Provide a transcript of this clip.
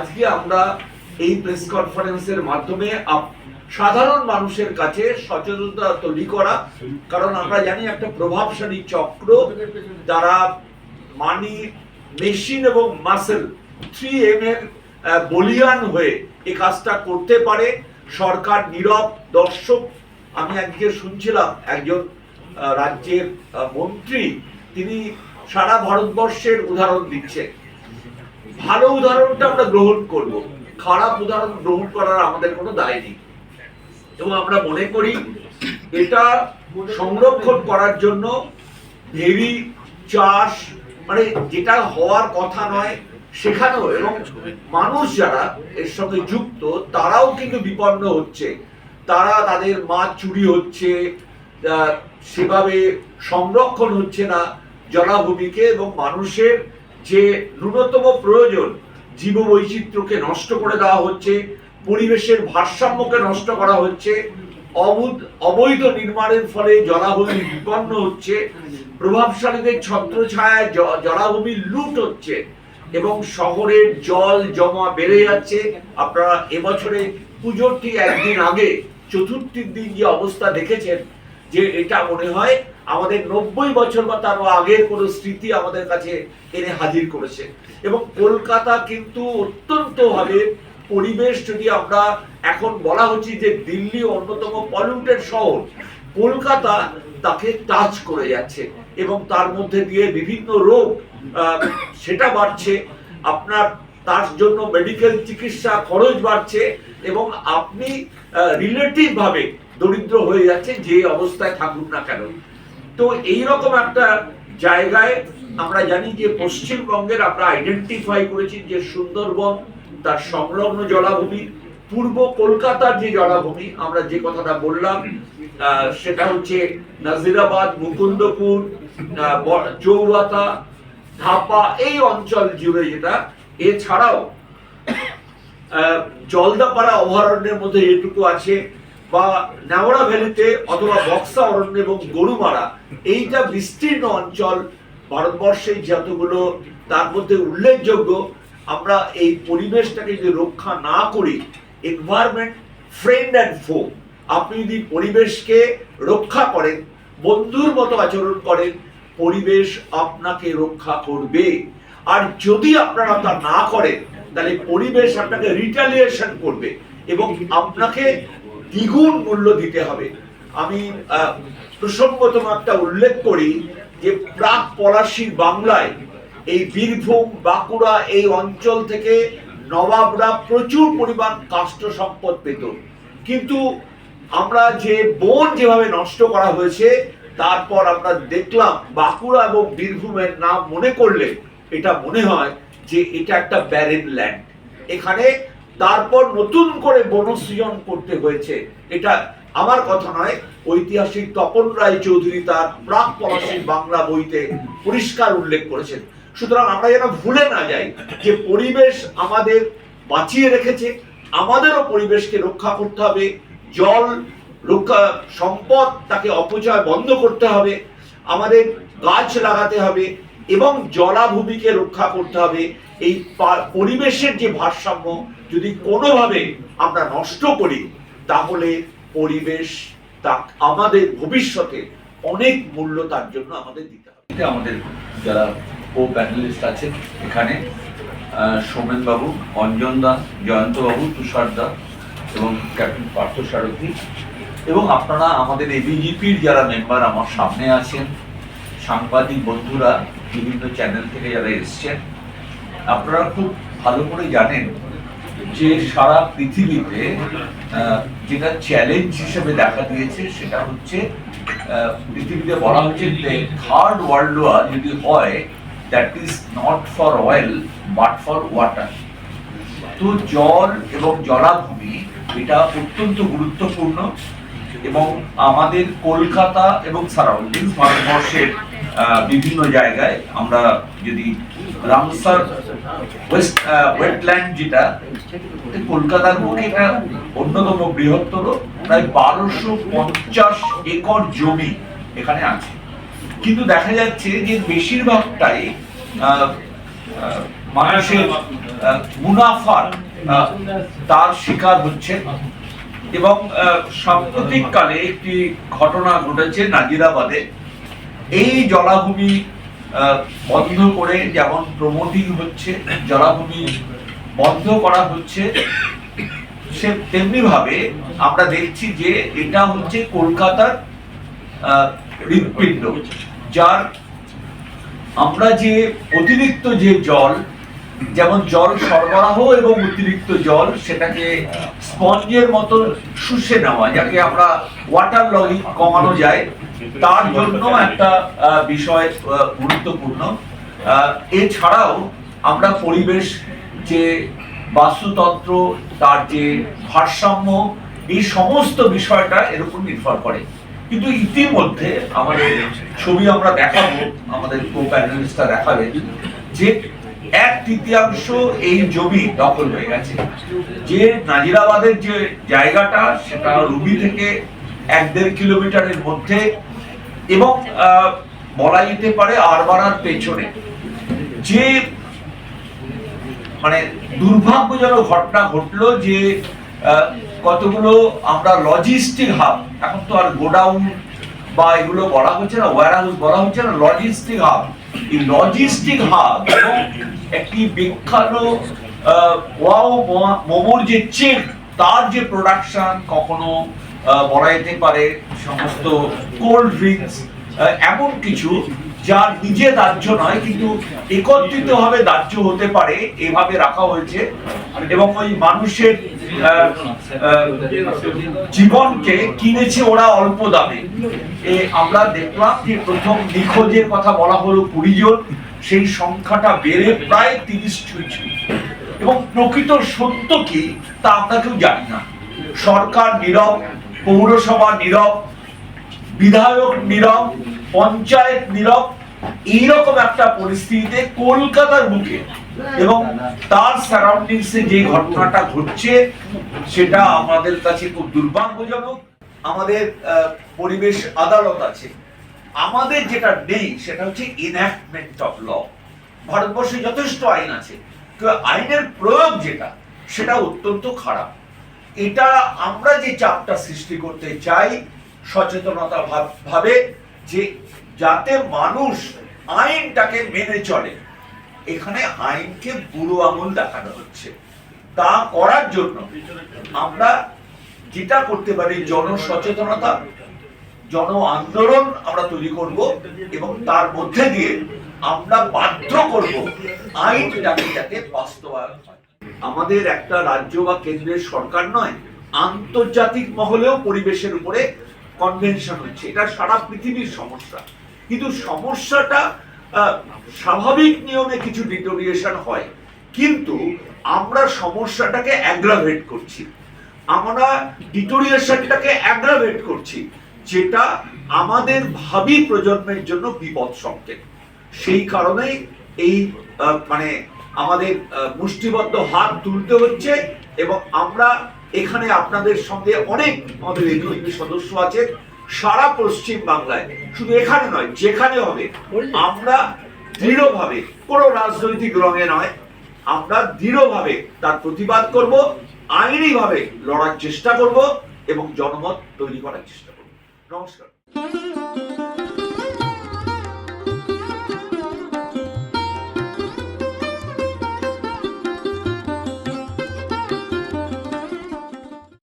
আজকে আমরা এই প্রেস কনফারেন্সের মাধ্যমে সাধারণ মানুষের কাছে সচেতনতা তৈরি করা, কারণ আমরা জানি একটা প্রভাবশালী চক্র যারা মানি, মেশিন এবং মাসেল 3M এর বলিয়ান হয়ে এই কাজটা করতে পারে। সরকার নীরব দর্শক। আমি আজকে শুনছিলাম একজন রাজ্যের মন্ত্রী, তিনি সারা ভারতবর্ষের উদাহরণ দিচ্ছেন। ভালো উদাহরণটা আমরা গ্রহণ করব, খারাপ উদাহরণ গ্রহণ করার আমাদের কোনো দায় নেই। এবং আমরা মনে করি এটা সংরক্ষণ করার জন্য ভেরি চাষ, মানে যেটা হওয়ার কথা নয় সেখানেও, এবং মানুষ যারা এর সঙ্গে যুক্ত তারাও কিন্তু বিপন্ন হচ্ছে। তারা তাদের মাছ চুরি হচ্ছে, সেভাবে সংরক্ষণ হচ্ছে না জলাভূমিকে, এবং মানুষের যে ন্যূনতম প্রয়োজন জীববৈচিত্র্যকে নষ্ট করে দেওয়া হচ্ছে, পরিবেশের ভারসাম্যকে নষ্ট করা হচ্ছে, অবৈধ নির্মাণের ফলে জলাভূমি বিপন্ন হচ্ছে, প্রভাবশালীদের ছত্রছায়ায় জলাভূমি লুট হচ্ছে, এবং শহরের জল জমা বেড়ে যাচ্ছে। আপনারা এবছরে পুজোর ঠিক একদিন আগে চতুর্থীর দিন যে অবস্থা দেখেছেন, যে এটা মনে হয় আমাদের 90 বছর বা তারও আগের কোনো স্মৃতি আমাদের কাছে এনে হাজির করেছে। এবং কলকাতা কিন্তু অত্যন্ত ভাবে পরিবেশ, যদি আমরা এখন বলা হচ্ছে যে দিল্লি অন্যতম পলিউটেড শহর, কলকাতা তাকে টাচ করে যাচ্ছে, এবং তার মধ্যে দিয়ে বিভিন্ন রোগ সেটা বাড়ছে। আপনার তার জন্য মেডিকেল চিকিৎসা খরচ বাড়ছে, এবং আপনি রিলেটিভ ভাবে দরিদ্র হয়ে যাচ্ছে যে অবস্থায় থাকুন না কেন। তো এইরকম একটা জায়গায় আমরা জানি যে পশ্চিমবঙ্গের আমরা আইডেন্টিফাই করেছি যে সুন্দরবন, তার সংলগ্ন জলাভূমি, পূর্ব কলকাতার যে জলাভূমি আমরা যে কথাটা বললাম, সেটা হচ্ছে নাজিরাবাদ, মুকুন্দপুর, চৌরাতা, ধাপা, এই অঞ্চল জুড়ে যেটা। এছাড়াও জলদাপাড়া অভয়ারণ্যের মধ্যে যেটুকু আছে, বা নেওড়া ভ্যালিতে অথবা বক্সা অরণ্য এবং গরুমারা, এইটা বিস্তীর্ণ অঞ্চল ভারতবর্ষে যতগুলো, তার মধ্যে উল্লেখযোগ্য। আমরা এই পরিবেশটাকে যদি রক্ষা না করি, এনভায়রনমেন্ট ফ্রেন্ড অ্যান্ড ফো, আপনি যদি পরিবেশকে রক্ষা করেন, বন্ধুর মতো আচরণ করেন, পরিবেশ আপনাকে রক্ষা করবে। আর যদি আপনারা তা না করেন, তাহলে পরিবেশ আপনাকে রিটালিয়েশন করবে এবং আপনাকে দ্বিগুণ মূল্য দিতে হবে। আমি প্রসঙ্গতম একটা উল্লেখ করি যে প্রাক পলাশীর বাংলায়, এই বীরভূম, বাঁকুড়া, এই অঞ্চল থেকে নবাবরা প্রচুর পরিমাণ কাষ্ঠ সম্পদ পেত, কিন্তু আমরা যে বন যেভাবে নষ্ট করা হয়েছে, তারপর আমরা দেখলাম বাঁকুড়া এবং বীরভূমের নাম মনে করলে এটা মনে হয় যে এটা একটা ব্যারেন ল্যান্ড। এখানে তারপর নতুন করে বনসৃজন করতে হয়েছে। এটা আমার কথা নয়, ঐতিহাসিক তপন রায় চৌধুরী তার প্রাক পলাশীর বাংলা বইতে পরিষ্কার উল্লেখ করেছেন। সুতরাং আমরা যেন ভুলে না যাই যে পরিবেশ আমাদের বাঁচিয়ে রেখেছে, আমাদেরও পরিবেশকে রক্ষা করতে হবে। জল রক্ষা সম্পদ, তাকে অপচয় বন্ধ করতে হবে, আমাদের গাছ লাগাতে হবে, এবং জলাভূমিকে রক্ষা করতে হবে। এই পরিবেশের যে ভারসাম্য যদি কোনোভাবে আমরা নষ্ট করি, তাহলে পরিবেশ তা আমাদের ভবিষ্যতে অনেক মূল্য তার জন্য আমাদের দিতে হবে। আমাদের যারা কো প্যানেলিস্ট আছেন এখানে, সোমেন বাবু, অঞ্জন দা, জয়ন্ত বাবু, তুষার দা এবং ক্যাপ্টেন পার্থ সারথী, এবং আপনারা আমাদের এবিজিপির যারা মেম্বার আমার সামনে আছেন, সাংবাদিক বন্ধুরা, বিভিন্ন চ্যানেল থেকে যারা এসছেন, আপনারা খুব ভালো করে জানেন যে সারা পৃথিবীতে যেটা চ্যালেঞ্জ হিসেবে দেখা দিয়েছে, সেটা হচ্ছে পৃথিবীতে বলা হচ্ছে যে থার্ড ওয়ার্ল্ড ওয়ার যদি হয়, that is not for oil but for water. তো জল এবং জলাভূমি এটা অত্যন্ত গুরুত্বপূর্ণ, এবং আমাদের কলকাতা এবং সারাউন্ডিং ভারতবর্ষের বিভিন্ন জায়গায় আমরা যদি রামসার ওয়েটল্যান্ড, যেটা কলকাতার বুকে এটা অন্যতম বৃহত্তর, প্রায় 1250 একর জমি এখানে আছে। কিন্তু দেখা যাচ্ছে যে বেশিরভাগটাই মানুষের মুনাফার তার শিকার হচ্ছে। এবং সাম্প্রতিককালে একটি ঘটনা ঘটেছে নাজিরাবাদে। এই জলাভূমি বন্ধ করে যেমন প্রমোটিং হচ্ছে, জলাভূমি বন্ধ করা হচ্ছে, সে তেমনি ভাবে আমরা দেখছি যে এটা হচ্ছে কলকাতার হৃৎপিণ্ড, যার আমরা যে অতিরিক্ত যে জল, যেমন জল সরবরাহ এবং অতিরিক্ত জল সেটাকে স্পঞ্জের মতো শুষে নেওয়া, যাকে আমরা ওয়াটার লগিং কমানো যায়, তার জন্য একটা বিষয় গুরুত্বপূর্ণ। এছাড়াও আমরা পরিবেশ যে বাস্তুতন্ত্র, তার যে ভারসাম্য, এই সমস্ত বিষয়টা এর উপর নির্ভর করে। কিন্তু ইতিমধ্যে আমাদের ছবি আমরা দেখাবো, আমাদের কো-প্যানেলিস্টরা দেখাবে যে 1/3 এই জমি দখল হয়ে গেছে। যে নাজিরাবাদের যে জায়গাটা সেটা রুবি থেকে 1-1.5 কিলোমিটারের মধ্যে, এবং বলা যেতে পারে আরবারার পেছনে। যে মানে দুর্ভাগ্যজনক ঘটনা ঘটলো যে কতগুলো আমরা লজিস্টিক হাব, এখন তো আর গোডাউন বা এগুলো বলা হচ্ছে না, ওয়্যারহাউস বলা হচ্ছে না, লজিস্টিক হাব। এই লজিস্টিক হাব এবং একটি বিখ্যাত ওয়াও মোমোর যে চেন, তার যে প্রোডাকশন, কখনো বলা যেতে পারে সমস্ত কোল্ড ড্রিঙ্কস, এমন কিছু যার নিজে দাহ্য নয় কিন্তু একত্রিত ভাবে দাহ্য হতে পারে, এভাবে রাখা হয়েছে। এবং ওই মানুষের জীবনকে কিনেছে ওরা অল্প দামে। আমরা দেখলাম যে প্রথম নিখোঁজের কথা বলা হলো 20 জন, সেই সংখ্যাটা বেড়ে প্রায় 30 ছুঁই। এবং প্রকৃত সত্য কি তা আমরা কেউ জানি না। সরকার নীরব, পৌরসভা নীরব, বিধায়ক নীরব, পঞ্চায়েত নীরব। এইরকম একটা পরিস্থিতিতে কলকাতার বুকে এবং তার সারাউন্ডিংসে যে ঘটনাটা ঘটছে সেটা আমাদের কাছে খুব দুর্ভাগ্যজনক। আমাদের পরিবেশ আদালত আছে, আমাদের যেটা নেই সেটা হচ্ছে ইনঅ্যাক্টমেন্ট অফ ল। ভারতবর্ষে যথেষ্ট আইন আছে, কিন্তু আইনের প্রয়োগ যেটা সেটা অত্যন্ত খারাপ। এটা আমরা যে চাপটা সৃষ্টি করতে চাই সচেতনতা ভাবে, যে যাতে মানুষ আইনটাকে মেনে চলে। এখানে আইনকে বুড়ো আঙুল দেখানো হচ্ছে। তা করার জন্য আমরা যেটা করতে পারি, জনসচেতনতা, জন আন্দোলন আমরা তৈরি করব, এবং তার মধ্যে দিয়ে আমরা বাধ্য করব আইনটাকে যাতে বাস্তবায়ন হয়। আমাদের একটা রাজ্য বা কেন্দ্রের সরকার নয়, আন্তর্জাতিক মহলেও পরিবেশের উপরে কনভেনশন হচ্ছে। এটা সারা পৃথিবীর সমস্যা, কিন্তু সমস্যাটা স্বাভাবিক নিয়মে কিছু ডিটোরিয়েশন হয়, কিন্তু আমরা সমস্যাটাকে অ্যাগ্রাভেট করছি, আমরা ডিটোরিয়েশনটাকে অ্যাগ্রাভেট করছি, যেটা আমাদের ভাবি প্রজন্মের জন্য বিপদ সংকেত। সেই কারণেই এই মানে আমাদের মুষ্টিবদ্ধ হাত তুলতে হচ্ছে। এবং আমরা এখানে আপনাদের সঙ্গে অনেক আমাদের এনজিও সদস্য আছে সারা পশ্চিম বাংলায়, শুধু এখানে নয় যেখানে হবে, আমরা দৃঢ়ভাবে, কোনো রাজনৈতিক রঙে নয়, আমরা দৃঢ়ভাবে তার প্রতিবাদ করব, আইনি ভাবে লড়ার চেষ্টা করব এবং জনমত তৈরি করার চেষ্টা করব। নমস্কার।